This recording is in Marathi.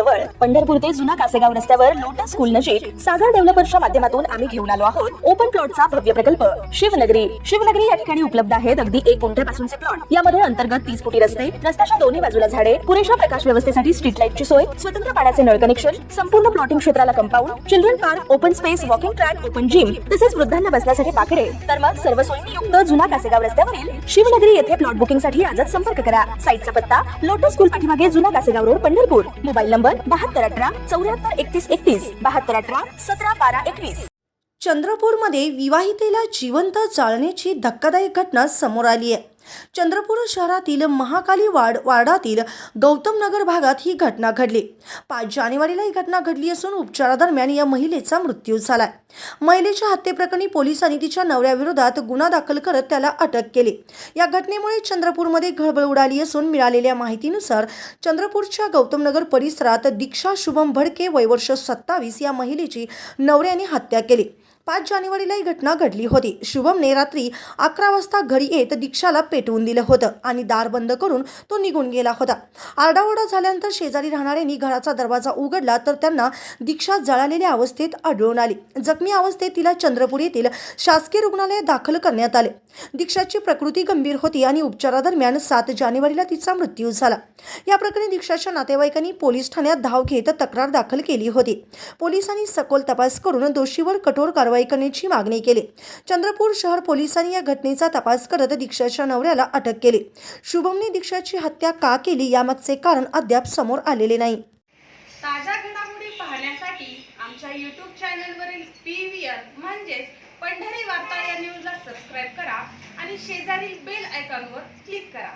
जवळ पंढरपूर ते जुना कासेगाव रस्त्यावर लोटस स्कूल नजीक सागर डेव्हलपर्सच्या माध्यमातून आम्ही घेऊन आलो आहोत ओपन प्लॉटचा भव्य प्रकल्प शिवनगरी। शिवनगरी या ठिकाणी उपलब्ध आहेत अगदी 1 गुंठ्यापासूनचे प्लॉट। यामध्ये अंतर्गत 30 फुटी रस्ते, रस्त्याच्या दोन्ही बाजूला झाडे, पुरेशा प्रकाश व्यवस्थेसाठी स्ट्रीट लाईटची सोय, स्वतंत्र पाण्याचे नळ कनेक्शन, संपूर्ण प्लॉटिंग क्षेत्राला compound, children park, open space, walking track, open gym, तसेच वृद्धांना बसण्यासाठी बाकडे। तर मग सर्व सोयींनी युक्त जुना कासेगाव रस्त्यावरील शिवनगरी येथे प्लॉट बुकिंग साठी आजच संपर्क करा। साईटचा पत्ता लोटस स्कूल पाठीमागे जुना Kasegaon road Pandharpur. Mobile number 7218 74 31 31 7218 17 12 21। चंद्रपूरमध्ये विवाहितेला जिवंत जाळण्याची धक्कादायक घटना समोर आली आहे। चंद्रपूर शहरातील महाकाली वार्डातील गौतम नगर भागात ही घटना घडली। 5 जानेवारीला ही घटना घडली असून उपचारादरम्यान या महिलेचा मृत्यू झालाय। महिलेच्या हत्येप्रकरणी पोलिसांनी तिच्या नवऱ्याविरोधात गुन्हा दाखल करत त्याला अटक केली। या घटनेमुळे चंद्रपूरमध्ये खळबळ उडाली असून मिळालेल्या माहितीनुसार चंद्रपूरच्या गौतम नगर परिसरात दीक्षा शुभम भडके वय वर्ष 27 या महिलेची नवऱ्याने हत्या केली। 5 जानेवारीला ही घटना घडली होती। शुभमने रात्री 11 वाजता घरी येत दीक्षाला पेटवून दिलं होतं आणि दार बंद करून तो निघून गेला होता। आरडाओरडा झाल्यानंतर शेजारी राहणाऱ्यांनी घराचा दरवाजा उघडला तर त्यांना दीक्षा जळालेल्या अवस्थेत आढळून आली। जखमी अवस्थेत तिला चंद्रपूर येथील शासकीय रुग्णालयात दाखल करण्यात आले। दीक्षाची प्रकृती गंभीर होती आणि उपचारादरम्यान 7 जानेवारीला तिचा मृत्यू झाला। या प्रकरणी दीक्षाच्या नातेवाईकांनी पोलीस ठाण्यात धाव घेत तक्रार दाखल केली होती। पोलिसांनी सखोल तपास करून दोषीवर कठोर कारवाई करण्याची मागणी केली। चंद्रपूर शहर पोलिसांनी या घटनेचा तपास करत दीक्षाच्या नवऱ्याला अटक केली। शुभमने दीक्षाची हत्या का केली यामागचे कारण अद्याप समोर आलेले नाही। ताज्या घडामोडी पाहण्यासाठी आमच्या YouTube चॅनलवरील PVR म्हणजेच पंढरी वार्ता या न्यूजला सबस्क्राइब करा आणि शेजारील बेल आयकॉनवर क्लिक करा।